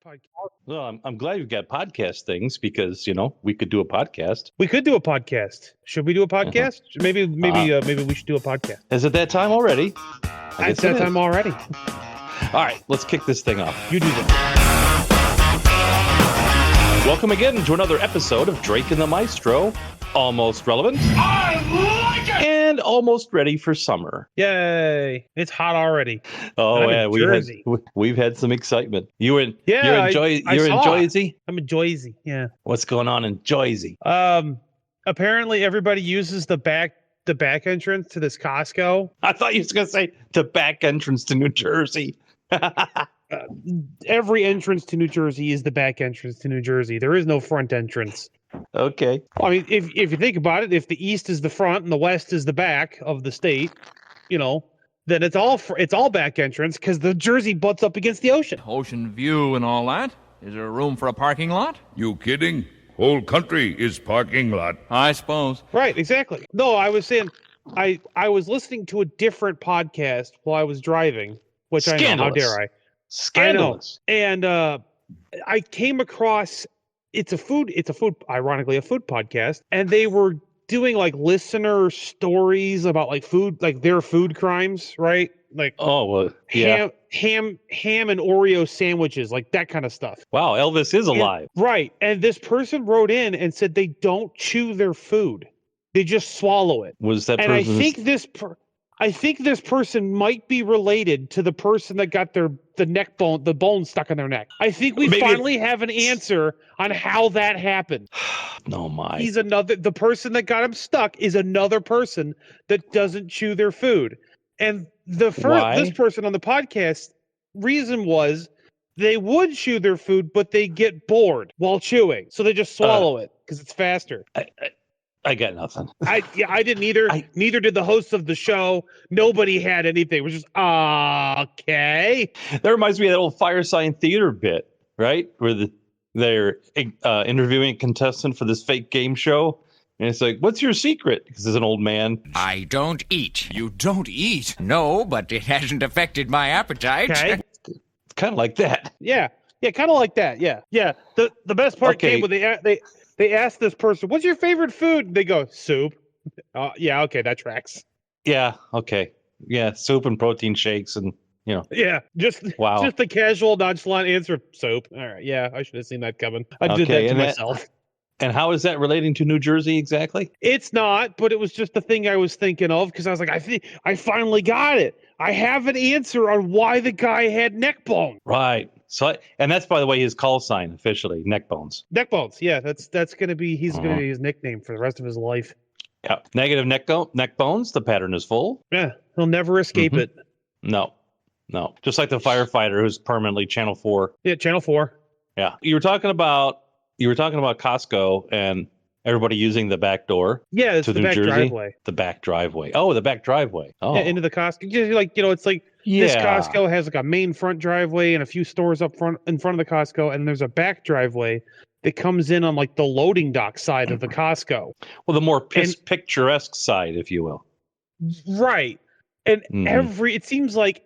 podcast. Well, I'm glad you've got podcast things because, we could do a podcast. We could do a podcast. Should we do a podcast? Maybe we should do a podcast. Is it that time already? It's that time already. All right, let's kick this thing off. You do that. Welcome again to another episode of Drake and the Maestro. Almost relevant. I like it! And almost ready for summer. Yay. It's hot already. Oh, yeah. Jersey. We've had some excitement. You're in Jersey? I'm in Jersey. Yeah. What's going on in Jersey? Apparently everybody uses the back entrance to this Costco. I thought you were going to say the back entrance to New Jersey. Every entrance to New Jersey is the back entrance to New Jersey. There is no front entrance. Okay. I mean, if you think about it, if the east is the front and the west is the back of the state, then it's all back entrance because the Jersey butts up against the ocean. Ocean view and all that. Is there room for a parking lot? You kidding? Whole country is parking lot. I suppose. Right, exactly. No, I was saying, I was listening to a different podcast while I was driving, which Scandalous. I know, how dare I? Scandalous. I know. And I came across ironically a food podcast, and they were doing like listener stories about like food, like their food crimes, right? Like ham and Oreo sandwiches, like that kind of stuff. Wow, Elvis is alive. Right. And this person wrote in and said they don't chew their food. They just swallow it. Was that and person? I think this person might be related to the person that got the bone stuck in their neck. I think we finally have an answer on how that happened. No, my. The person that got him stuck is another person that doesn't chew their food. And this person on the podcast reason was they would chew their food, but they get bored while chewing. So they just swallow it because it's faster. I got nothing. I didn't either. Neither did the hosts of the show. Nobody had anything. It was just, okay. That reminds me of that old Firesign theater bit, right? Where they're interviewing a contestant for this fake game show. And it's like, what's your secret? Because there's an old man. I don't eat. You don't eat? No, but it hasn't affected my appetite. Okay. It's kind of like that. Yeah, kind of like that. Yeah. The best part came when they asked this person, what's your favorite food? And they go, soup. Yeah, okay, that tracks. Yeah, okay. Yeah, soup and protein shakes and, Yeah, just the casual, nonchalant answer, soap. All right, yeah, I should have seen that coming. I did that to myself. And how is that relating to New Jersey exactly? It's not, but it was just the thing I was thinking of because I was like, I finally got it. I have an answer on why the guy had neck bone. Right. So, and that's, by the way, his call sign officially, neck bones. Neck bones. Yeah, that's gonna be gonna be his nickname for the rest of his life. Yeah. Negative neck bones. The pattern is full. Yeah, he'll never escape it. No. Just like the firefighter who's permanently Channel 4. Yeah, Channel 4. Yeah. You were talking about Costco and everybody using the back door. Yeah, it's to the New back Jersey. driveway. The back driveway. Oh, the back driveway. Oh, yeah, into the Costco. It's like this Costco has like a main front driveway and a few stores in front of the Costco, and there's a back driveway that comes in on like the loading dock side of the Costco. Well, the more picturesque side, if you will. Right, and it seems like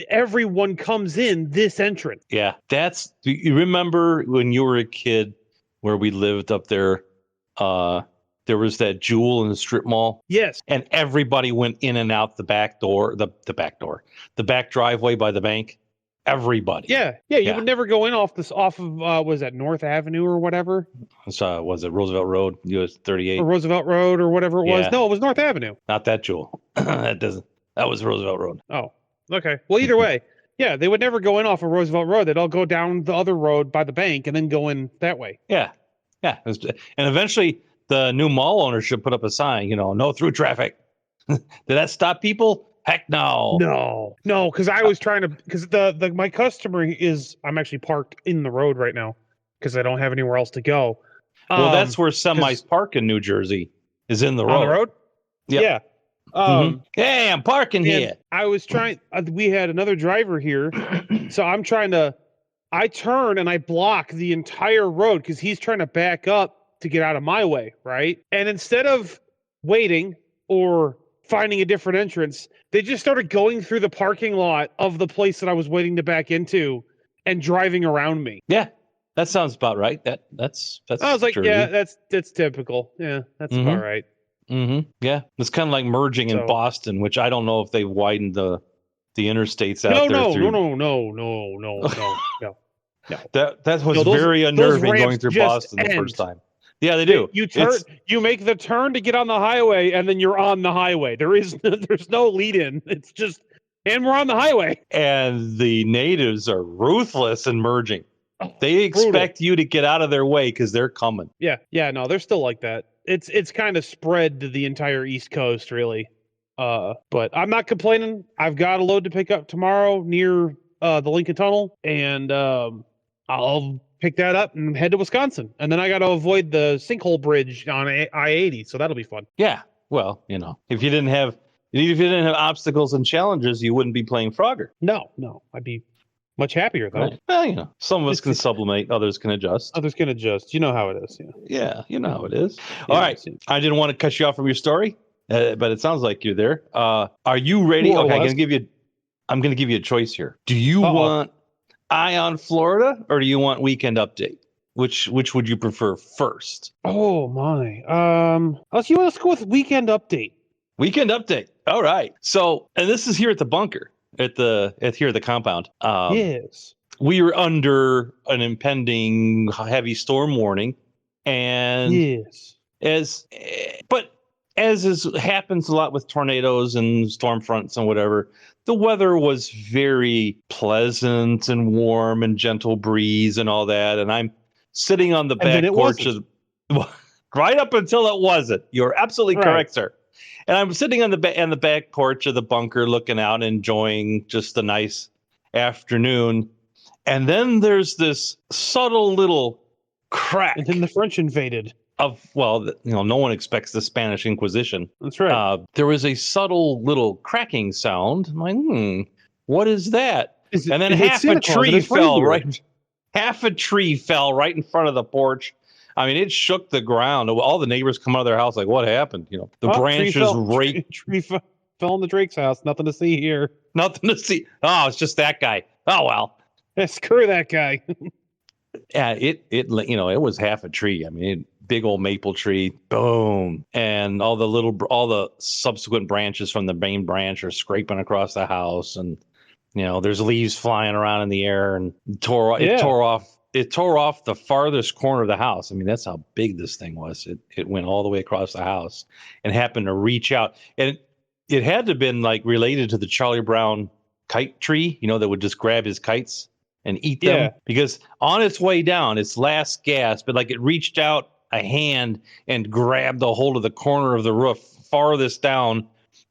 everyone comes in this entrance. Yeah, you remember when you were a kid where we lived up there? There was that Jewel in the strip mall. Yes. And everybody went in and out the back door, the back driveway by the bank. Everybody. Yeah. You would never go in off of was that North Avenue or whatever? So was it Roosevelt Road, US 38? Or Roosevelt Road or whatever it was? No, it was North Avenue. Not that Jewel. That was Roosevelt Road. Oh, okay. Well, either way, yeah, they would never go in off of Roosevelt Road. They'd all go down the other road by the bank and then go in that way. Yeah. And eventually the new mall ownership put up a sign, no through traffic. Did that stop people? Heck no. No, because I was trying to, because my customer I'm actually parked in the road right now because I don't have anywhere else to go. Well, that's where semis park in New Jersey, is in the road. On the road? Yep. Yeah. Hey, I'm parking here. I was trying, we had another driver here, so I turn and I block the entire road because he's trying to back up to get out of my way, right? And instead of waiting or finding a different entrance, they just started going through the parking lot of the place that I was waiting to back into and driving around me. Yeah, that sounds about right. That's. I was like, Jersey. yeah, that's typical. Yeah, that's about right. Mm-hmm. Yeah, it's kind of like merging in Boston, which I don't know if they widened the interstates out there. No. That was very unnerving going through Boston the first time. Yeah, they do. You make the turn to get on the highway, and then you're on the highway. There's no lead in. It's just, and we're on the highway. And the natives are ruthless in merging. They expect you to get out of their way because they're coming. Yeah, no, they're still like that. It's kind of spread to the entire East Coast, really. But I'm not complaining. I've got a load to pick up tomorrow near the Lincoln Tunnel, and I'll pick that up and head to Wisconsin. And then I got to avoid the sinkhole bridge on I-80, so that'll be fun. Yeah, well, if you didn't have obstacles and challenges, you wouldn't be playing Frogger. No, I'd be much happier though. Right. Well, some of us can sublimate, others can adjust. You know how it is. Yeah, you know how it is. All right, I didn't want to cut you off from your story, but it sounds like you're there. Are you ready? Okay, I'm going to give you a choice here. Do you want Eye on Florida, or do you want Weekend Update? Which would you prefer first? Oh my. Let's go with Weekend Update. Weekend Update. All right. So, and this is here at the bunker, at the compound. Yes. We were under an impending heavy storm warning, and yes. as happens a lot with tornadoes and storm fronts and whatever, the weather was very pleasant and warm and gentle breeze and all that. And I'm sitting on the back porch right up until it wasn't. You're absolutely correct, sir. And I'm sitting on the back porch of the bunker, looking out and enjoying just a nice afternoon. And then there's this subtle little crack. And then the French invaded. No one expects the Spanish Inquisition. That's right. There was a subtle little cracking sound. I'm like, what is that? And then half a tree fell right in front of the porch. I mean, it shook the ground. All the neighbors come out of their house like, what happened? The branches raked. Tree fell in the Drake's house. Nothing to see here. Nothing to see. Oh, it's just that guy. Oh, well. Yeah, screw that guy. Yeah, it was half a tree. I mean, big old maple tree, boom, and all the subsequent branches from the main branch are scraping across the house, and there's leaves flying around in the air, and it tore off the farthest corner of the house. I mean, that's how big this thing was. It went all the way across the house and happened to reach out, and it had to have been like related to the Charlie Brown kite tree, that would just grab his kites and eat them, because on its way down, its last gasp, but like it reached out a hand and grabbed a hold of the corner of the roof farthest down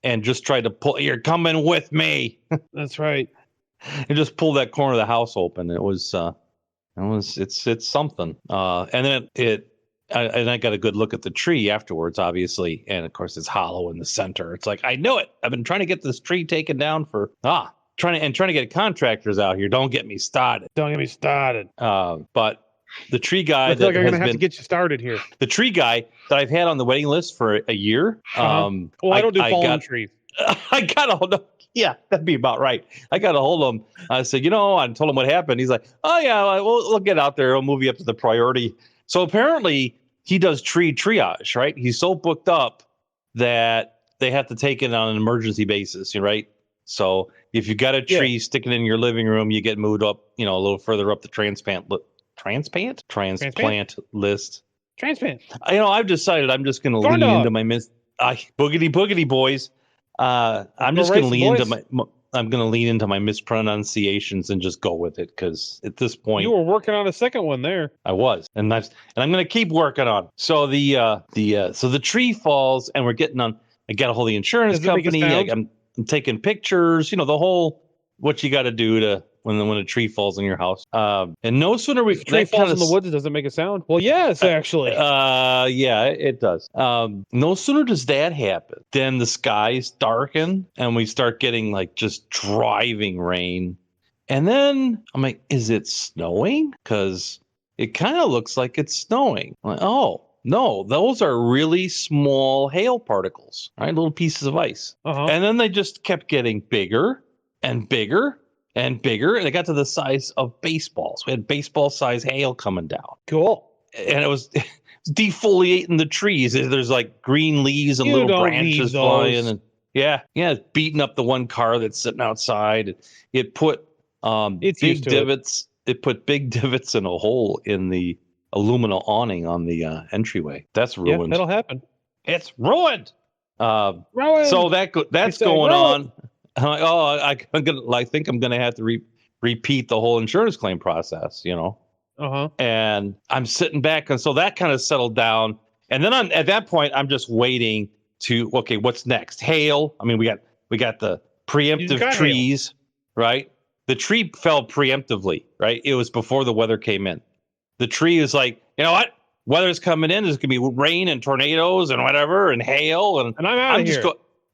and just tried to pull, you're coming with me. That's right. And just pulled that corner of the house open. It's something. And then I got a good look at the tree afterwards, obviously. And of course it's hollow in the center. It's like, I knew it. I've been trying to get this tree taken down trying to get contractors out here. Don't get me started. But the tree guy I feel like I'm gonna have to get you started here. The tree guy that I've had on the waiting list for a year. I don't do fallen trees. I got a hold of. Yeah, that'd be about right. I got a hold of him. I said, I told him what happened. He's like, oh yeah, we'll get out there. We'll move you up to the priority. So apparently he does tree triage, right? He's so booked up that they have to take it on an emergency basis, right? So if you got a tree sticking in your living room, you get moved up, a little further up the transplant list. Transplant. I've decided I'm just going to lean into my boogity boys. I'm just going to lean into my mispronunciations and just go with it, because at this point you were working on a second one there. I was, and I'm going to keep working on. So the tree falls, and we're getting on. I got a hold of the insurance company. I'm taking pictures. The whole what you got to do to when a tree falls in your house. And no sooner if a tree falls in the woods, does it make a sound? Well, yes, actually. Yeah, it does. No sooner does that happen, then the skies darken and we start getting like just driving rain. And then I'm like, is it snowing? Because it kind of looks like it's snowing. I'm like, oh, no, those are really small hail particles, right? Little pieces of ice. And then they just kept getting bigger and bigger and bigger, and it got to the size of baseballs. We had baseball-size hail coming down. Cool. And it was defoliating the trees. There's like green leaves and little branches flying, and beating up the one car that's sitting outside. It put big divots. It put big divots in a hole in the aluminum awning on the entryway. That's ruined. Yeah, that'll happen. It's ruined. Ruined. So that's going on. I'm like, I think I'm gonna have to repeat the whole insurance claim process. And I'm sitting back, and so that kind of settled down. And then at that point, I'm just waiting to what's next? Hail. I mean, we got the preemptive trees, right? The tree fell preemptively, right? It was before the weather came in. The tree is like, you know what? Weather's coming in. There's gonna be rain and tornadoes and whatever and hail, and I'm out of here.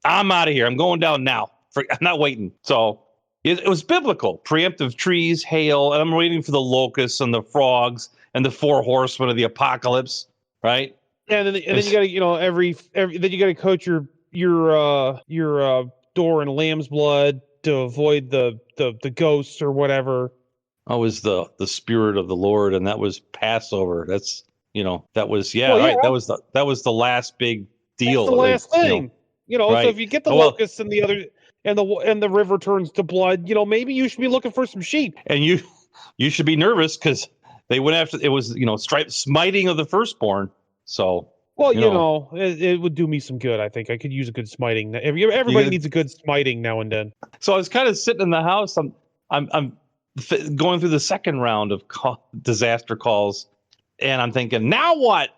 I'm out of here. I'm going down now. I'm not waiting. So it was biblical. Preemptive trees, hail, and I'm waiting for the locusts and the frogs and the 4 horsemen of the apocalypse, right? Yeah, and then you got to then you got to coat your door in lamb's blood to avoid the ghosts or whatever. I was the spirit of the Lord, and that was Passover. That's that was that was the last big deal. That's the last thing. Right. So if you get the locusts and the other and the river turns to blood, maybe you should be looking for some sheep. And you should be nervous because they went after it was smiting of the firstborn. So it would do me some good. I think I could use a good smiting. Everybody needs a good smiting now and then. So I was kind of sitting in the house. I'm going through the second round of disaster calls, and I'm thinking, now what?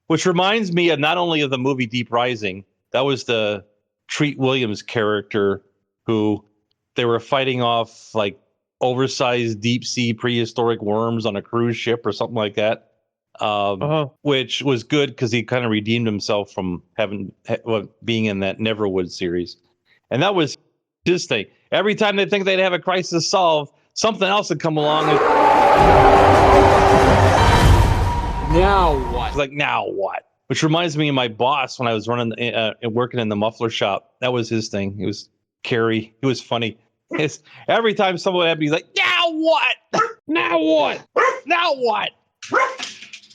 Which reminds me of not only of the movie Deep Rising. That was the Treat Williams character who they were fighting off like oversized deep sea prehistoric worms on a cruise ship or something like that. Which was good because he kind of redeemed himself from being in that Neverwood series. And that was his thing. Every time they think they'd have a crisis solved, something else would come along. Now what? It's like, now what? Which reminds me of my boss when I was working in the muffler shop. That was his thing. He was Kerry. He was funny. Every time someone had me, he's like, now what? Now what? Now what?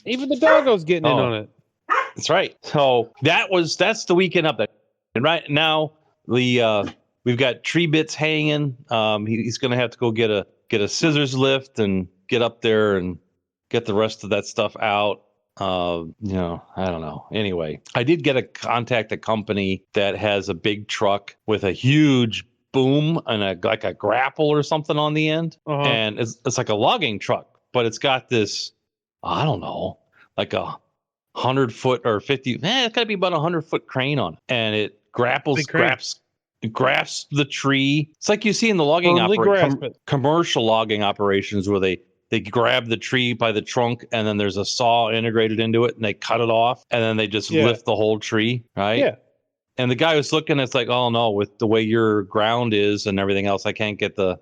Even the doggo's getting in on it. That's right. So that's the weekend update. And right now we've got tree bits hanging. He's going to have to go get a scissors lift and get up there and get the rest of that stuff out. I don't know. Anyway, I did contact a company that has a big truck with a huge boom and like a grapple or something on the end. And it's like a logging truck, but it's got this, I don't know, like a 100-foot or 50. It's got to be about 100-foot crane on it, and it grasps the tree. It's like you see in the logging commercial logging operations where they grab the tree by the trunk, and then there's a saw integrated into it, and they cut it off, and then they just lift the whole tree, right? Yeah. And the guy was looking, it's like, oh no, with the way your ground is and everything else, I can't get the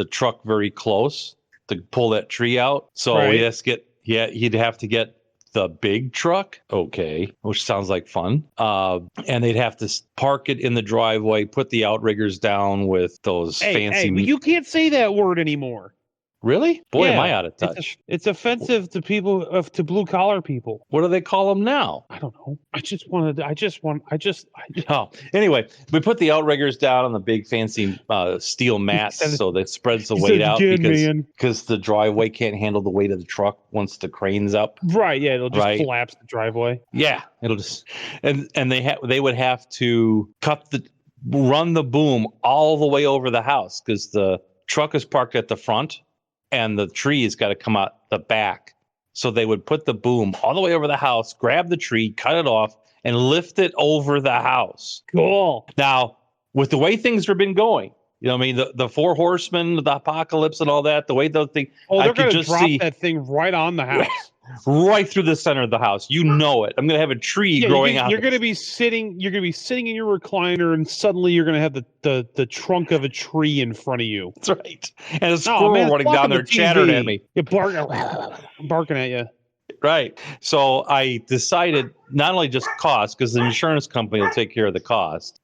truck very close to pull that tree out. So he'd have to get the big truck, which sounds like fun. And they'd have to park it in the driveway, put the outriggers down with those fancy. Hey, you can't say that word anymore. Really? Boy, am I out of touch. It's offensive to people, to blue collar people. What do they call them now? I don't know. Anyway, we put the outriggers down on the big fancy steel mats so that spreads the weight out because the driveway can't handle the weight of the truck once the crane's up. Right. Yeah. It'll just collapse the driveway. Yeah. It'll just, and they would have to run the boom all the way over the house because the truck is parked at the front. And the tree's got to come out the back. So they would put the boom all the way over the house, grab the tree, cut it off, and lift it over the house. Cool. Now, with the way things have been going, the 4 horsemen, the apocalypse and all that, the way those things... Oh, they're going to drop that thing right on the house. Right through the center of the house. You know it. I'm going to have a tree growing out. You're going to be sitting in your recliner, and suddenly you're going to have the trunk of a tree in front of you. That's right. And a squirrel running down there chattering at me. Barking at you. Right. So I decided not only just cost, because the insurance company will take care of the cost.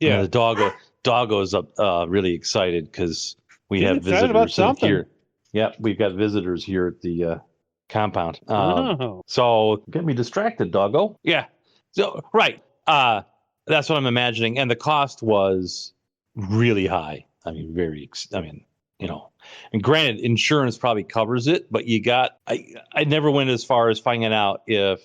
Yeah. And the Doggo's up really excited because we have excited about visitors something. here. Yep, we've got visitors here at the compound. Oh. So get me distracted, Doggo. Yeah. So right. That's what I'm imagining, and the cost was really high. I mean, and granted, insurance probably covers it, but I never went as far as finding out if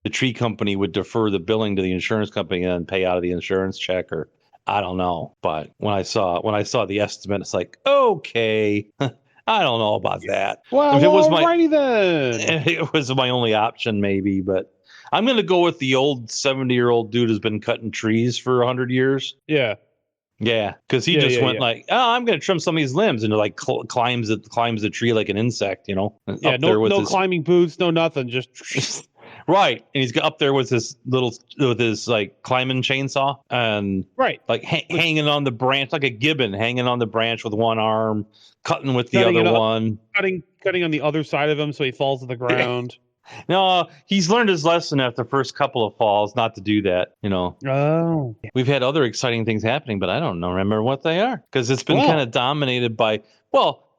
the tree company would defer the billing to the insurance company and then pay out of the insurance check, or I don't know. But when I saw the estimate, it's like, okay, I don't know about that. Well, if it was alrighty then. it was my only option, maybe, but I'm going to go with the old 70-year-old dude who's been cutting trees for 100 years. Yeah. Yeah, because he just went like, "Oh, I'm going to trim some of these limbs," and like climbs the tree like an insect, Yeah, up there with his climbing boots, no nothing, just right. And he's up there with his like climbing chainsaw and like hanging on the branch like a gibbon, hanging on the branch with one arm, cutting with the other one, cutting on the other side of him so he falls to the ground. No, he's learned his lesson after the first couple of falls not to do that, Oh. We've had other exciting things happening, but I don't remember what they are because it's been kind of dominated by,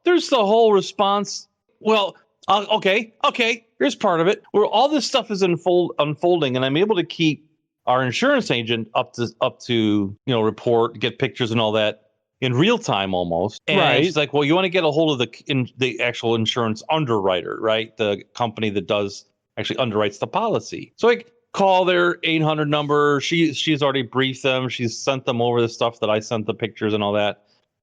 there's the whole response. Well, okay, here's part of it where all this stuff is unfolding, and I'm able to keep our insurance agent up to report, get pictures and all that in real time almost. And she's like, well, you want to get a hold of the actual insurance underwriter, right? The company that actually underwrites the policy. So I call their 800 number. She's already briefed them. She's sent them over the stuff that I sent, the pictures and all that.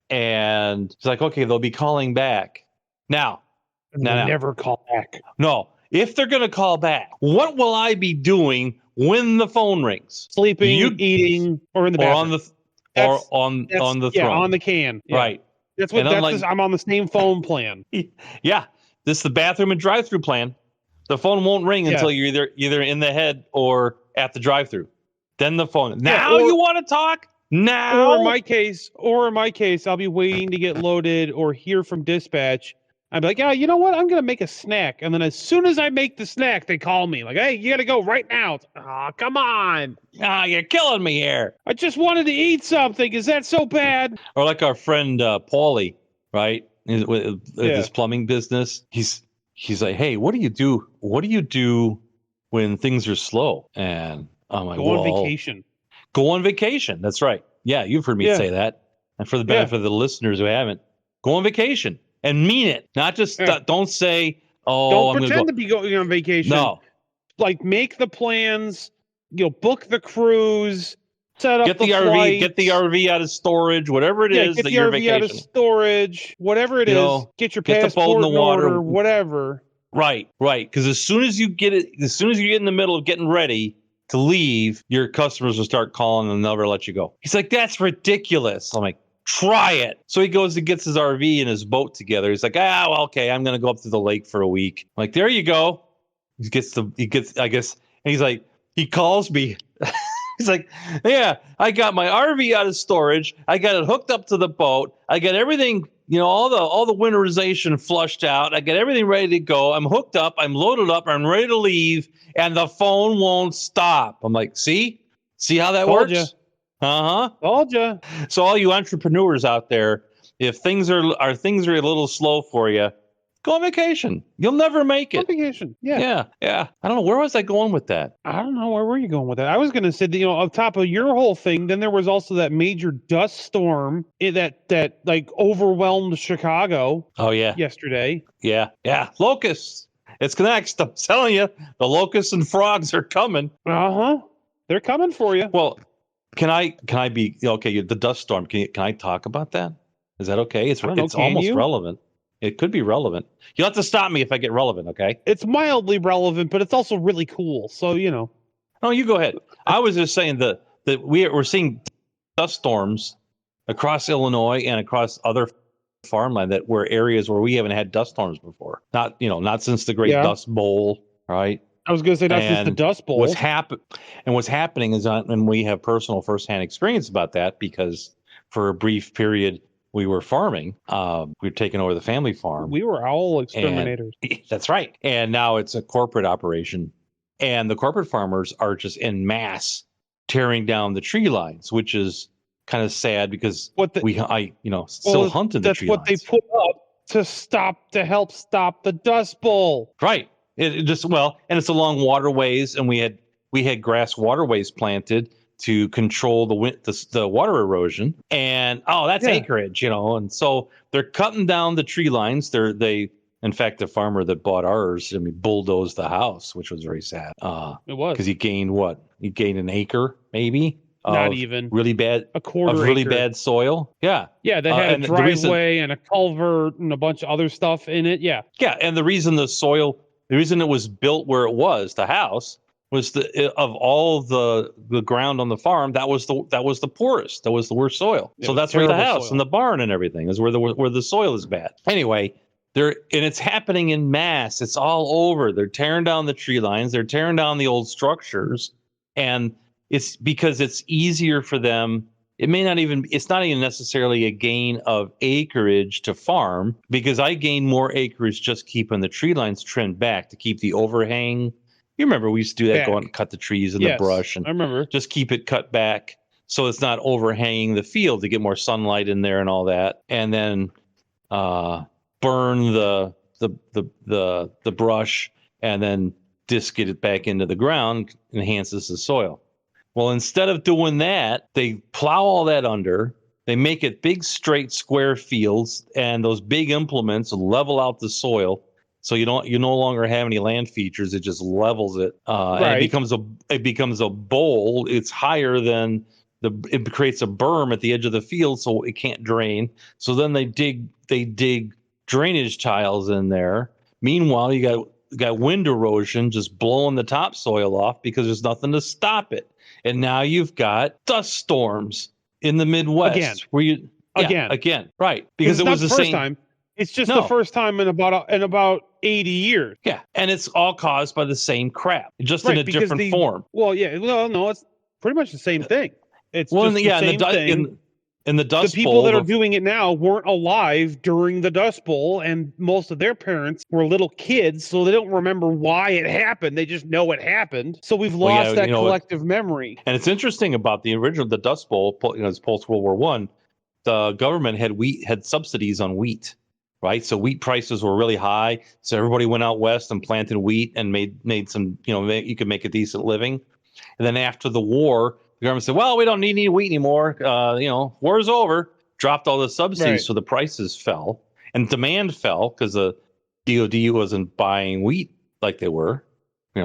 And she's like, okay, they'll be calling back. Now. Never call back. No. If they're going to call back, what will I be doing when the phone rings? Sleeping, eating, or in the bathroom. On the throne. Yeah, on the can. Yeah. Right. I'm on the same phone plan. Yeah. This is the bathroom and drive-through plan. The phone won't ring until you're either in the head or at the drive-through. Then the phone. Now you want to talk? Now. Or in my case, I'll be waiting to get loaded or hear from dispatch. I'd be like, yeah, you know what? I'm going to make a snack. And then as soon as I make the snack, they call me like, hey, you got to go right now. Oh, come on. You're killing me here. I just wanted to eat something. Is that so bad? Or like our friend Paulie, right? With his plumbing business. He's like, hey, what do you do? What do you do when things are slow? And I'm like, go on vacation. Go on vacation. That's right. Yeah, you've heard me say that. And for the benefit of the listeners who haven't, go on vacation. And mean it, not just don't say, "Oh, don't pretend to be going on vacation." No, like make the plans. Book the cruise, set up get the RV, flights, get the RV out of storage, whatever it is that you're vacationing. Get the RV out of storage, whatever it is. Get your passport in the water, order, whatever. Right. Because as soon as you get in the middle of getting ready to leave, your customers will start calling and they'll never let you go. He's like, "That's ridiculous." I'm like, try it. So he goes and gets his RV and his boat together. He's like, okay, I'm going to go up to the lake for a week. I'm like, there you go. He gets, I guess, and he's like, he calls me. He's like, yeah, I got my RV out of storage. I got it hooked up to the boat. I got everything, all the winterization flushed out. I got everything ready to go. I'm hooked up. I'm loaded up. I'm ready to leave. And the phone won't stop. I'm like, see how that works? Ya. Told ya. So all you entrepreneurs out there, if things are a little slow for you, go on vacation. You'll never make it. Go on vacation. Yeah. I don't know. Where was I going with that? I don't know. Where were you going with that? I was going to say, on top of your whole thing, then there was also that major dust storm that like overwhelmed Chicago. Oh yeah. Yesterday. Yeah. Locusts. It's next. I'm telling you, the locusts and frogs are coming. They're coming for you. Well. Can I be okay? The dust storm. Can I talk about that? Is that okay? It's almost relevant. It could be relevant. You'll have to stop me if I get relevant. Okay. It's mildly relevant, but it's also really cool. So No, you go ahead. I was just saying that we're seeing dust storms across Illinois and across other farmland that were areas where we haven't had dust storms before. Not since the Great Dust Bowl, right? I was going to say not since the Dust Bowl. What's happening is, and we have personal firsthand experience about that because for a brief period we were farming. We were taking over the family farm. We were owl exterminators. That's right. And now it's a corporate operation, and the corporate farmers are just en masse tearing down the tree lines, which is kind of sad because I still hunted the tree lines. That's what they put up to help stop the Dust Bowl. Right. And it's along waterways, and we had grass waterways planted to control the water erosion. And that's acreage, and so they're cutting down the tree lines. In fact, the farmer that bought ours, bulldozed the house, which was very sad. It was because he gained what? He gained an acre, maybe. Not even really bad. A quarter of really acre. Bad soil. Yeah. Yeah, they had a driveway and a culvert and a bunch of other stuff in it. Yeah. Yeah, and the reason it was built where it was, the house, was of all the ground on the farm, that was the poorest. That was the worst soil. So that's where the house and the barn and everything is where the soil is bad. Anyway. And it's happening in mass. It's all over. They're tearing down the tree lines. They're tearing down the old structures. And it's because it's easier for them. It's not even necessarily a gain of acreage to farm, because I gain more acreage just keeping the tree lines trimmed back to keep the overhang. You remember we used to do that, go out and cut the trees and the brush. And I remember. Just keep it cut back so it's not overhanging the field to get more sunlight in there and all that. And then, burn the brush and then disc it back into the ground, enhances the soil. Well, instead of doing that, they plow all that under. They make it big, straight, square fields, and those big implements level out the soil, so you no longer have any land features. It just levels it, and it becomes a bowl. It's higher than it creates a berm at the edge of the field, so it can't drain. So then they dig drainage tiles in there. Meanwhile, you got wind erosion just blowing the topsoil off because there's nothing to stop it. And now you've got dust storms in the Midwest again, right? Because it was the same time. It's just the first time in about 80 years. Yeah, and it's all caused by the same crap, just in a different form. Well, yeah, no, it's pretty much the same thing. It's the same thing. In the Dust Bowl, the people that are doing it now weren't alive during the Dust Bowl, and most of their parents were little kids, so they don't remember why it happened. They just know it happened. So we've lost that collective memory. And it's interesting about the Dust Bowl, it's post World War I. The government had subsidies on wheat, right? So wheat prices were really high. So everybody went out west and planted wheat and made some, you could make a decent living. And then after the war, the government said, well, we don't need any wheat anymore. War's over. Dropped all the subsidies, so the prices fell. And demand fell because the DOD wasn't buying wheat like they were,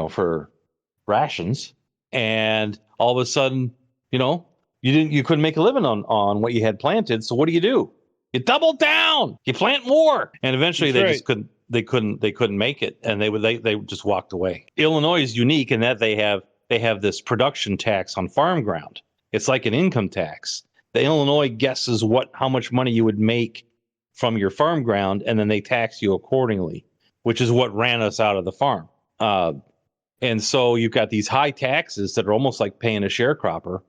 for rations. And all of a sudden, you couldn't make a living on what you had planted. So what do? You double down. You plant more. And eventually just couldn't make it. And they just walked away. Illinois is unique in that they have this production tax on farm ground. It's like an income tax. The Illinois guesses how much money you would make from your farm ground, and then they tax you accordingly, which is what ran us out of the farm. And so you've got these high taxes that are almost like paying a sharecropper,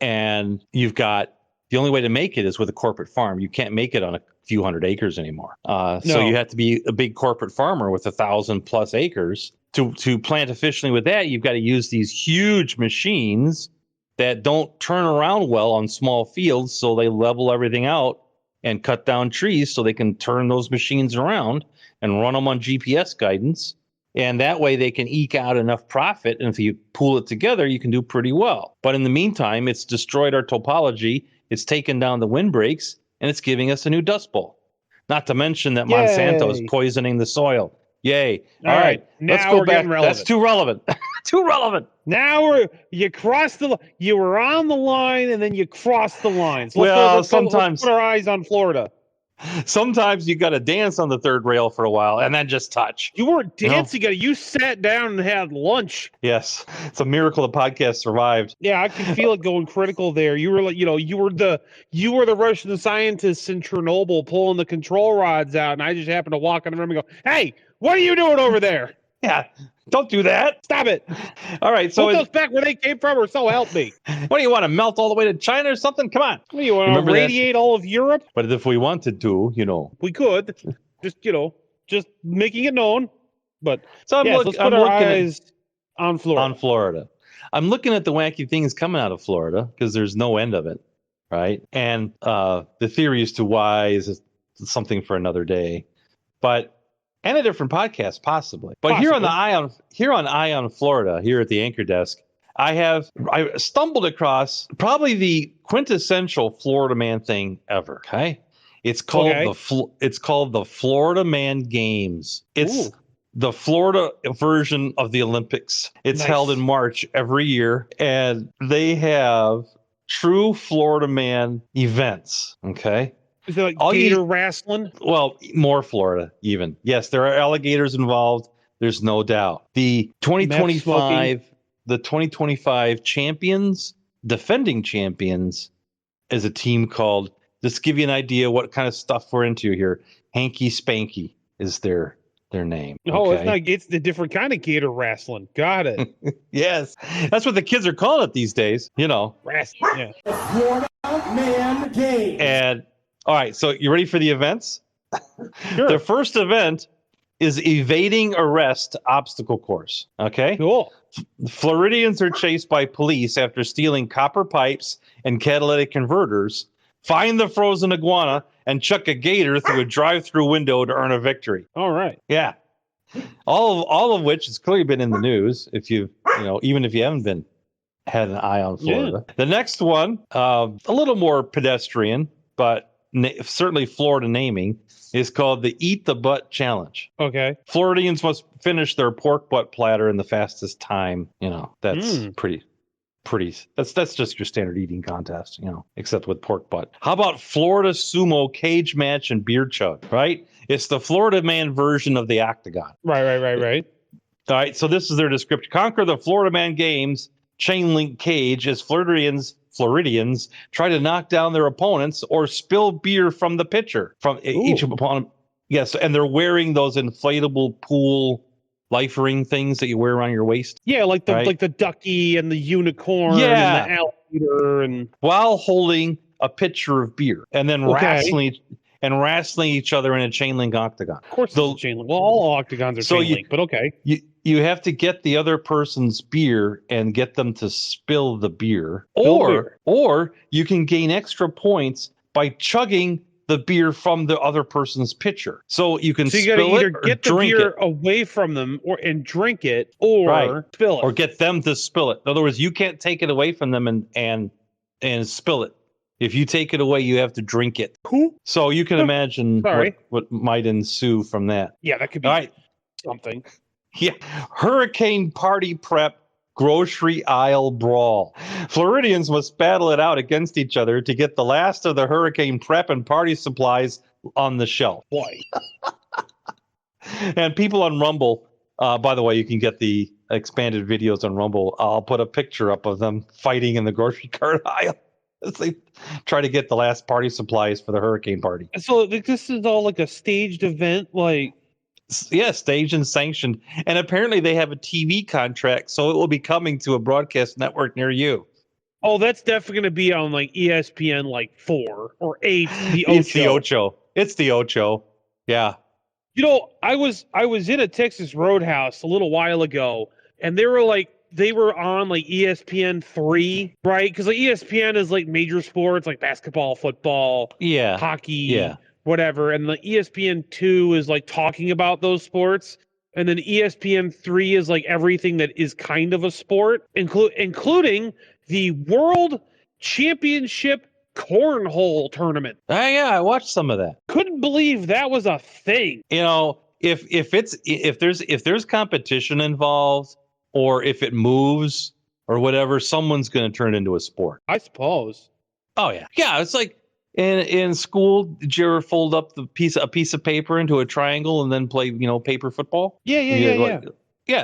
and you've got the only way to make it is with a corporate farm. You can't make it on a few hundred acres anymore. So you have to be a big corporate farmer with 1,000+ acres. To plant efficiently with that, you've got to use these huge machines that don't turn around well on small fields, so they level everything out and cut down trees so they can turn those machines around and run them on GPS guidance. And that way they can eke out enough profit. And if you pool it together, you can do pretty well. But in the meantime, it's destroyed our topology. It's taken down the windbreaks, and it's giving us a new Dust Bowl. Not to mention that Monsanto is poisoning the soil. Yay. All right. Let's go back. That's too relevant. Too relevant. Now you were on the line and then you crossed the lines. Sometimes let's put our eyes on Florida. Sometimes you got to dance on the third rail for a while and then just touch. You weren't dancing. You sat down and had lunch. Yes. It's a miracle the podcast survived. Yeah, I can feel it going critical there. You were like, you were the Russian scientists in Chernobyl pulling the control rods out, and I just happened to walk in the room and go, "Hey, what are you doing over there?" Yeah, don't do that. Stop it. All right, so put those back where they came from, or so help me. What do you want to melt all the way to China or something? Come on. What do you want to radiate all of Europe? But if we wanted to, we could. just making it known. But so let's put our eyes on Florida. On Florida. I'm looking at the wacky things coming out of Florida because there's no end of it. right? And the theory as to why is something for another day, and a different podcast possibly. But here on Ion Florida, here at the Anchor Desk, I stumbled across probably the quintessential Florida Man thing ever. Okay, it's called the Florida Man Games. It's the Florida version of the Olympics. It's held in March every year, and they have true Florida Man events. Okay. Is it like gator wrestling? Well, more Florida even. Yes, there are alligators involved. There's no doubt. The 2025 champions, defending champions, is a team called, just to give you an idea what kind of stuff we're into here, Hanky Spanky is their name. Oh, it's the different kind of gator wrestling. Got it. Yes. That's what the kids are calling it these days, Wrestling, yeah. The Florida Man Game. And all right, so you ready for the events? Sure. The first event is evading arrest obstacle course. Okay. Cool. Floridians are chased by police after stealing copper pipes and catalytic converters, find the frozen iguana, and chuck a gator through a drive-through window to earn a victory. All right. Yeah. All of which has clearly been in the news. If you even if you haven't had an eye on Florida. Yeah. The next one, a little more pedestrian, but certainly Florida naming, is called the Eat the Butt Challenge. Okay. Floridians must finish their pork butt platter in the fastest time. That's pretty. That's just your standard eating contest, except with pork butt. How about Florida sumo cage match and beer chug, right? It's the Florida Man version of the octagon. Right. All right, so this is their description. Conquer the Florida Man Games chain link cage as Floridians try to knock down their opponents or spill beer from the pitcher from each opponent. Yes, and they're wearing those inflatable pool life ring things that you wear around your waist. Yeah, like the ducky and the unicorn and the alligator, and while holding a pitcher of beer and then wrestling each other in a chain link octagon. Of course, it's a chain link. Well, all octagons are chain link, but okay. You have to get the other person's beer and get them to spill the beer, or you can gain extra points by chugging the beer from the other person's pitcher. So you can you gotta either get the beer away from them and drink it, or spill it, or get them to spill it. In other words, you can't take it away from them and spill it. If you take it away, you have to drink it. Cool. So you can imagine what might ensue from that. Yeah, that could be something. Yeah. Hurricane party prep grocery aisle brawl. Floridians must battle it out against each other to get the last of the hurricane prep and party supplies on the shelf. Boy. And people on Rumble, by the way, you can get the expanded videos on Rumble. I'll put a picture up of them fighting in the grocery cart aisle as they try to get the last party supplies for the hurricane party. So this is all like a staged event, like... Yeah, staged and sanctioned. And apparently they have a TV contract, so it will be coming to a broadcast network near you. Oh, that's definitely going to be on like ESPN 4 or 8. It's the Ocho. It's the Ocho. Yeah. I was in a Texas Roadhouse a little while ago, and they were on like ESPN 3, right? Because like ESPN is like major sports like basketball, football, hockey, whatever, and the ESPN 2 is like talking about those sports, and then ESPN 3 is like everything that is kind of a sport, including the World Championship Cornhole Tournament. I watched some of that. Couldn't believe that was a thing. If there's competition involved, or if it moves or whatever, someone's going to turn it into a sport, I suppose. Oh yeah, it's like. In school, did you ever fold up a piece of paper into a triangle and then play, paper football? Yeah.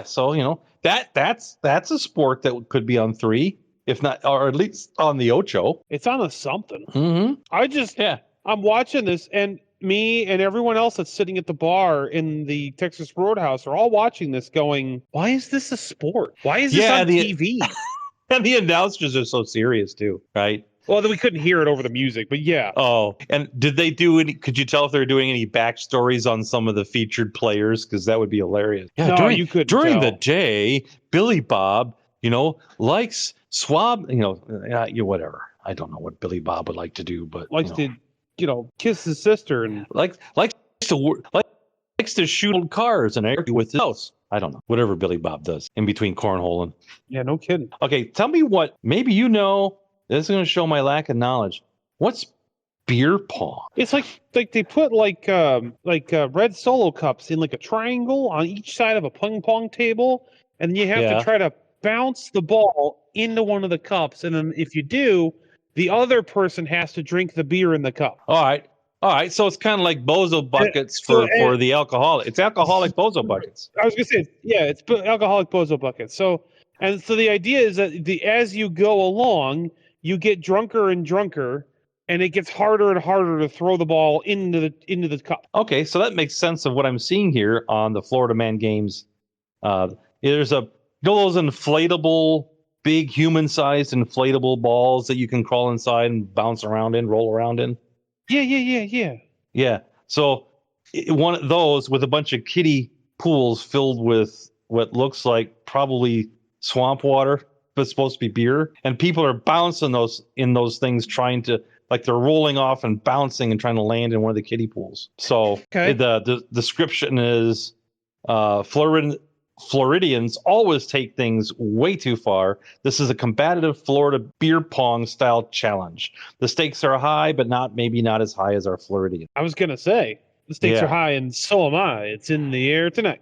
So that's a sport that could be on 3, if not, or at least on the Ocho. It's on a something. Mm-hmm. I'm watching this, and me and everyone else that's sitting at the bar in the Texas Roadhouse are all watching this, going, "Why is this a sport? Why is this on TV?" And the announcers are so serious too, right? Well, then we couldn't hear it over the music, but yeah. Oh, and did they do any? Could you tell if they're doing any backstories on some of the featured players? Because that would be hilarious. Yeah, no, you couldn't. During the day, Billy Bob, likes swab, whatever. I don't know what Billy Bob would like to do, but likes to, kiss his sister and likes to shoot old cars and argue with his house. I don't know. Whatever Billy Bob does in between cornholing. Yeah, no kidding. Okay, tell me what. Maybe you know. This is going to show my lack of knowledge. What's beer pong? It's like they put like red Solo cups in like a triangle on each side of a ping pong table, and you have to try to bounce the ball into one of the cups, and then if you do, the other person has to drink the beer in the cup. All right. So it's kind of like bozo buckets for the alcoholic. It's alcoholic bozo buckets. I was gonna say, it's alcoholic bozo buckets. So the idea is that as you go along, you get drunker and drunker, and it gets harder and harder to throw the ball into the cup. Okay, so that makes sense of what I'm seeing here on the Florida Man Games. There's those inflatable, big human-sized inflatable balls that you can crawl inside and bounce around in, roll around in. Yeah. So one of those with a bunch of kiddie pools filled with what looks like probably swamp water, but it's supposed to be beer, and people are bouncing those things, trying to, like, they're rolling off and bouncing and trying to land in one of the kiddie pools. So the description is Floridians always take things way too far. This is a combative Florida beer pong style challenge. The stakes are high, but maybe not as high as our Floridians. I was gonna say the stakes are high, and so am I. It's in the air tonight.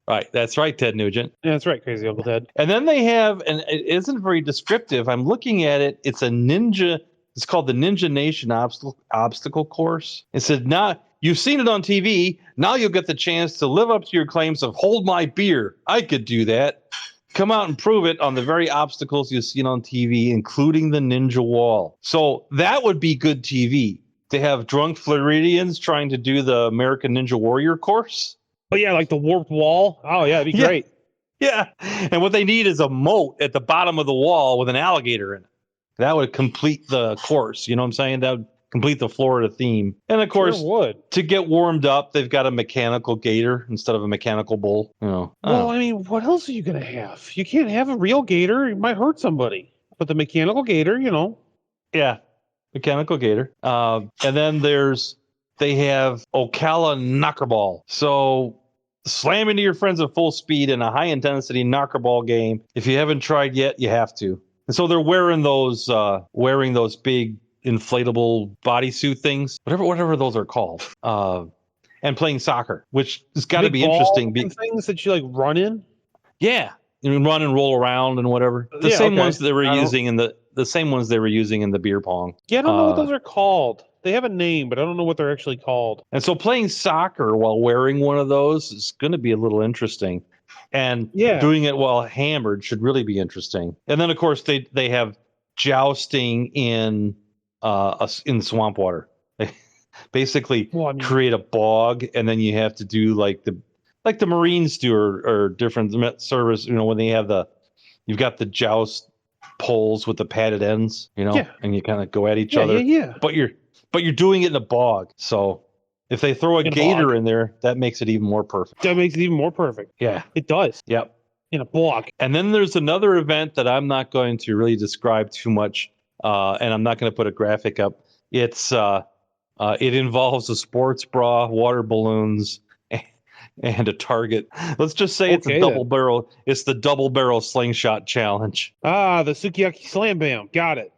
Right, that's right, Ted Nugent. Yeah, that's right, crazy Uncle Ted. And then they have, and it isn't very descriptive. I'm looking at it. It's a ninja. It's called the Ninja Nation obstacle course. It said, you've seen it on TV. Now you'll get the chance to live up to your claims of hold my beer. I could do that. Come out and prove it on the very obstacles you've seen on TV, including the Ninja Wall. So that would be good TV, to have drunk Floridians trying to do the American Ninja Warrior course. Oh, yeah, like the warped wall. Oh, yeah, it'd be great. Yeah. And what they need is a moat at the bottom of the wall with an alligator in it. That would complete the course. You know what I'm saying? That would complete the Florida theme. And of course, to get warmed up, they've got a mechanical gator instead of a mechanical bull. Well, I mean, what else are you going to have? You can't have a real gator. It might hurt somebody. But the mechanical gator, Yeah, mechanical gator. And then they have Ocala Knockerball. So slam into your friends at full speed in a high-intensity knockerball game. If you haven't tried yet, you have to. And so they're wearing those big inflatable bodysuit things, whatever those are called, and playing soccer, which has got to be interesting. Things that you like run in. Yeah, you can run and roll around and whatever. The same ones that they were using in the same ones they were using in the beer pong. Yeah, I don't know what those are called. They have a name, but I don't know what they're actually called. And so playing soccer while wearing one of those is going to be a little interesting. And doing it while hammered should really be interesting. And then, of course, they have jousting in swamp water. They basically create a bog, and then you have to do like the Marines do or different service. When they have you've got the joust poles with the padded ends, and you kind of go at each other. Yeah. But you're doing it in a bog, so if they throw a gator in there, that makes it even more perfect. Yeah, it does. Yep. In a bog. And then there's another event that I'm not going to really describe too much, and I'm not going to put a graphic up. It involves a sports bra, water balloons, and a target. Let's just say it's a double barrel. It's the double barrel slingshot challenge. The Sukiyaki Slam Bam. Got it.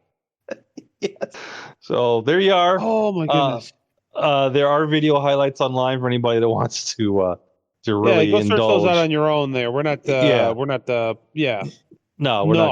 Yes. So there you are. Oh my goodness. There are video highlights online for anybody that wants to really go indulge. Search those out on your own. There, we're not. No, we're not going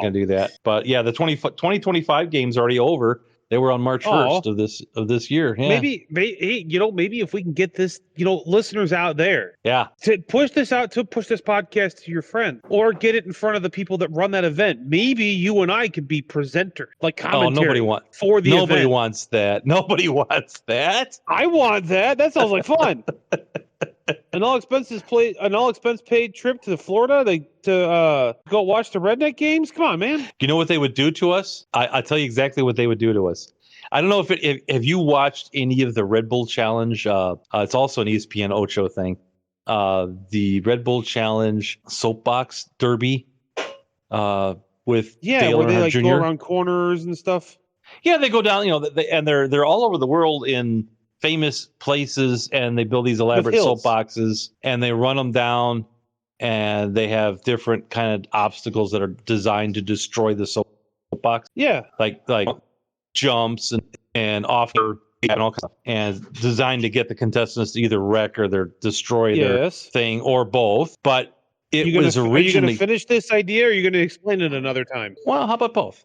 to do that. But yeah, the 2025 game's already over. They were on March 1st of this year. Yeah. Maybe if we can get this, listeners out there, to push this podcast to your friend, or get it in front of the people that run that event. Maybe you and I could be presenter, like commentary. Nobody wants that. Nobody wants that. I want that. That sounds like fun. An all expense paid trip to Florida to go watch the Redneck games. Come on, man. You know what they would do to us? I'll tell you exactly what they would do to us. I don't know if you watched any of the Red Bull Challenge. It's also an ESPN Ocho thing. The Red Bull Challenge soapbox derby with Dale where they Earnhardt Jr. go around corners and stuff. Yeah, they go down, and they're all over the world in famous places, and they build these elaborate soapboxes, and they run them down, and they have different kind of obstacles that are designed to destroy the soapbox. Yeah, like jumps and offer and all kinds of, and designed to get the contestants to either wreck or destroy their thing or both. But it was originally. Are you going to finish this idea, or are you going to explain it another time? Well, how about both?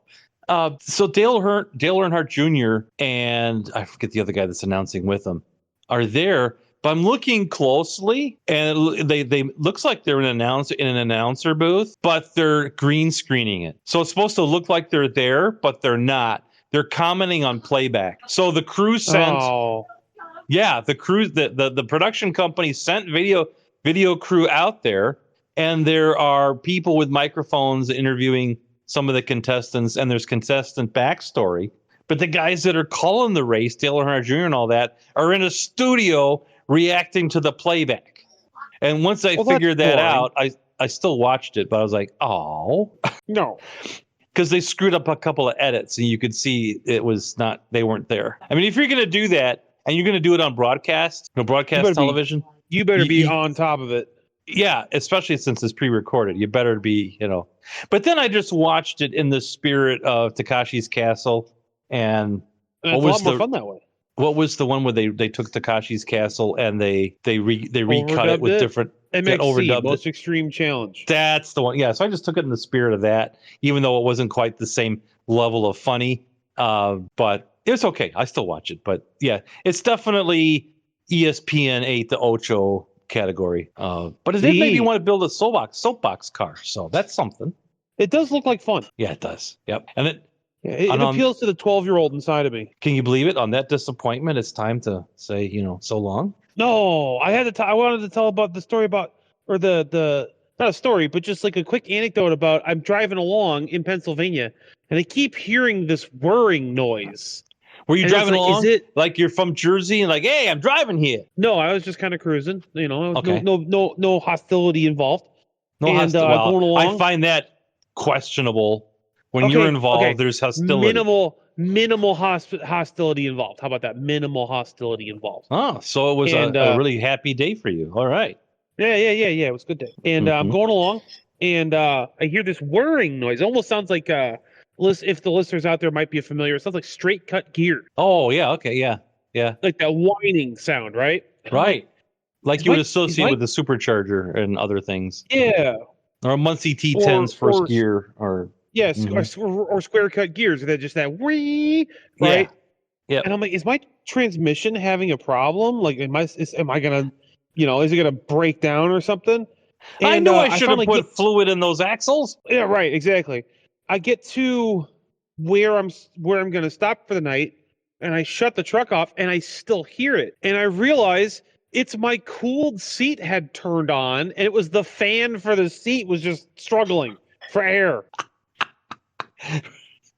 So Dale Earnhardt Jr. and I forget the other guy that's announcing with them are there, but I'm looking closely, and they looks like they're in an announcer booth, but they're green screening it. So it's supposed to look like they're there, but they're not. They're commenting on playback. So the crew sent, the production company sent video crew out there, and there are people with microphones interviewing some of the contestants, and there's contestant backstory. But the guys that are calling the race, Dale Earnhardt Jr. and all that, are in a studio reacting to the playback. And once I figured that out, I still watched it, but I was like, oh. No. Because they screwed up a couple of edits, and you could see they weren't there. I mean, if you're going to do that, and you're going to do it on broadcast television. You better be on top of it. Yeah, especially since it's pre-recorded. You better be, But then I just watched it in the spirit of Takashi's Castle, and it's a lot more fun that way. What was the one where they took Takashi's Castle and they recut it with different MXC, Most Extreme Challenge. That's the one. Yeah, so I just took it in the spirit of that, even though it wasn't quite the same level of funny. But it was okay. I still watch it. But yeah, it's definitely ESPN 8 to Ocho category. But it did make me want to build a soapbox car. So that's something. It does look like fun. Yeah, it does. Yep. And it appeals to the 12-year-old inside of me. Can you believe it? On that disappointment, it's time to say, so long. No, I wanted to tell about the story about, or the not a story, but just like a quick anecdote about, I'm driving along in Pennsylvania, and I keep hearing this whirring noise. Were you driving along? Is it like you're from Jersey and like, hey, I'm driving here? No, I was just kind of cruising. Okay. No hostility involved. No hostility. Going along. I find that questionable. When you're involved, there's hostility. Minimal hostility involved. How about that? Minimal hostility involved. Oh, so it was a really happy day for you. All right. Yeah. It was a good day. And I'm going along, and I hear this whirring noise. It almost sounds like if the listeners out there might be familiar, it sounds like straight cut gear. Oh, yeah. Okay. Yeah. Yeah. Like that whining sound, right? Right. Like you would associate with the supercharger and other things. Yeah. Or a Muncie T10's first gear, or yes, or square cut gears. That just that wee, right? Yeah. And I'm like, is my transmission having a problem? Like, am I gonna, is it gonna break down or something? And, I know I should have put fluid in those axles. Yeah, right, exactly. I get to where I'm gonna stop for the night, and I shut the truck off, and I still hear it, and I realize it's my cooled seat had turned on, and it was the fan for the seat was just struggling for air.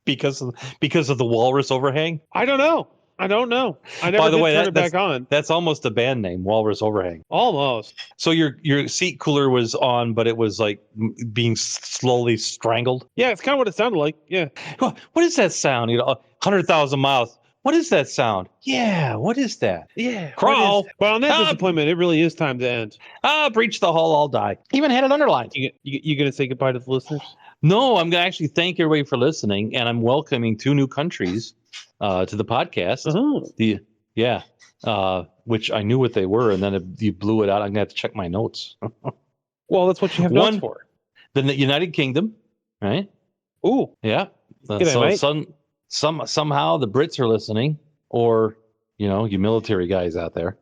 Because of the walrus overhang? I don't know. I never turn it back on. That's almost a band name, Walrus Overhang. Almost. So your seat cooler was on, but it was like being slowly strangled? Yeah, it's kind of what it sounded like. Yeah. What is that sound? 100,000 miles. What is that sound? Yeah, what is that? Yeah. Crawl. Well, on that disappointment, it really is time to end. Breach the hull, I'll die. Even had it underlined. You going to say goodbye to the listeners? No, I'm going to actually thank everybody for listening, and I'm welcoming 2 new countries to the podcast. Which I knew what they were, and then you blew it out. I'm going to have to check my notes. Well, that's what you have notes for. The United Kingdom, right? Ooh. Yeah. Somehow the Brits are listening, or, you military guys out there.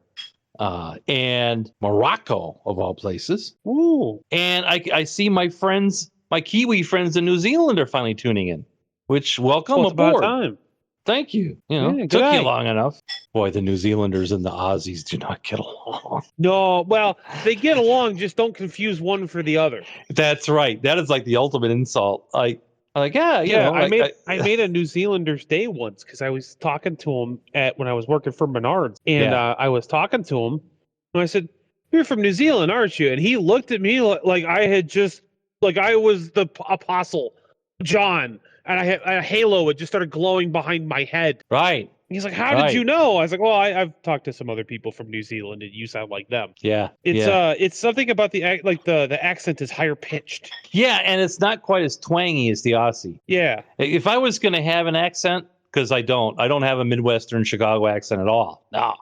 And Morocco, of all places. Ooh. And I see my Kiwi friends in New Zealand are finally tuning in, which welcome aboard. About time. Thank you. It took you long enough. Boy, the New Zealanders and the Aussies do not get along. No, well, they get along, just don't confuse one for the other. That's right. That is like the ultimate insult. I made a New Zealander's day once because I was talking to him when I was working for Menards, and I was talking to him, and I said, "You're from New Zealand, aren't you?" And he looked at me like I was the Apostle John, and I had a halo. It just started glowing behind my head. Right. He's like, "How did you know?" I was like, "Well, I've talked to some other people from New Zealand, and you sound like them." Yeah. It's something about the accent is higher pitched. Yeah, and it's not quite as twangy as the Aussie. Yeah. If I was going to have an accent, because I don't have a Midwestern Chicago accent at all. No.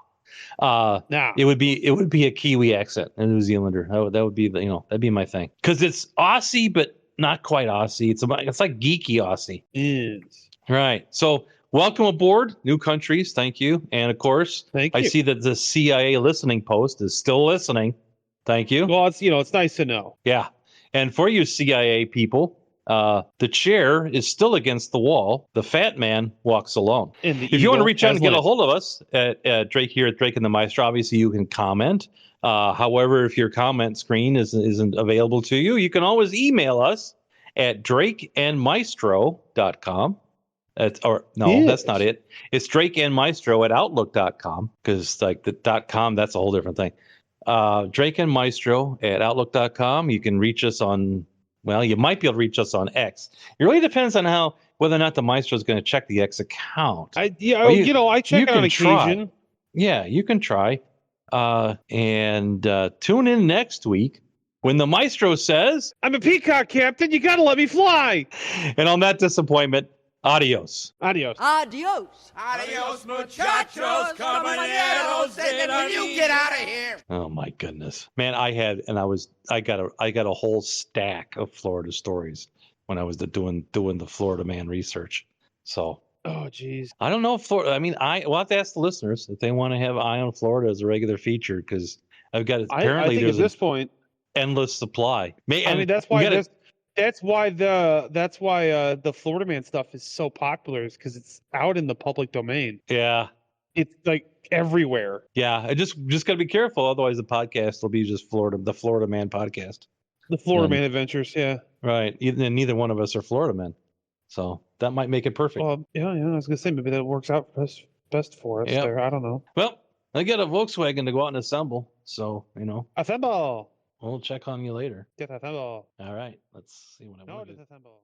It would be a Kiwi accent, a New Zealander. That would be that'd be my thing. Because it's Aussie, but not quite Aussie. It's like geeky Aussie. Is right. So welcome aboard, new countries. Thank you, and of course, I see that the CIA listening post is still listening. Thank you. Well, it's nice to know. Yeah, and for you CIA people. The chair is still against the wall. The fat man walks alone. If you want to reach out and get a hold of us at Drake here at Drake and the Maestro, obviously you can comment. However, if your comment screen isn't available to you, you can always email us at DrakeAndMaestro.com. That's not it. It's DrakeAndMaestro at Outlook.com because like the .com, that's a whole different thing. DrakeAndMaestro at Outlook.com. You can reach us on. Well, you might be able to reach us on X. It really depends on whether or not the Maestro is going to check the X account. I check it on occasion. Yeah, you can try. And tune in next week when the Maestro says, "I'm a peacock, Captain. You got to let me fly." And on that disappointment, adios. Adios. Adios. Adios, muchachos. Caballeros. Will you get out of here? Oh my goodness, man! I got a whole stack of Florida stories when I was doing the Florida man research. So, oh geez, I don't know if Florida. I mean, we'll have to ask the listeners if they want to have Eye on Florida as a regular feature because I've got apparently I think there's at this point endless supply. That's why the Florida man stuff is so popular is because it's out in the public domain. Yeah. It's like everywhere. Yeah. I just got to be careful. Otherwise the podcast will be just the Florida man podcast. The Florida man adventures. Yeah. Right. And neither one of us are Florida men. So that might make it perfect. Well, yeah. I was going to say, maybe that works out best for us there. I don't know. Well, I got a Volkswagen to go out and assemble. So, Assemble. We'll check on you later. Get assemble. All right. Let's see what I want to do. Assemble.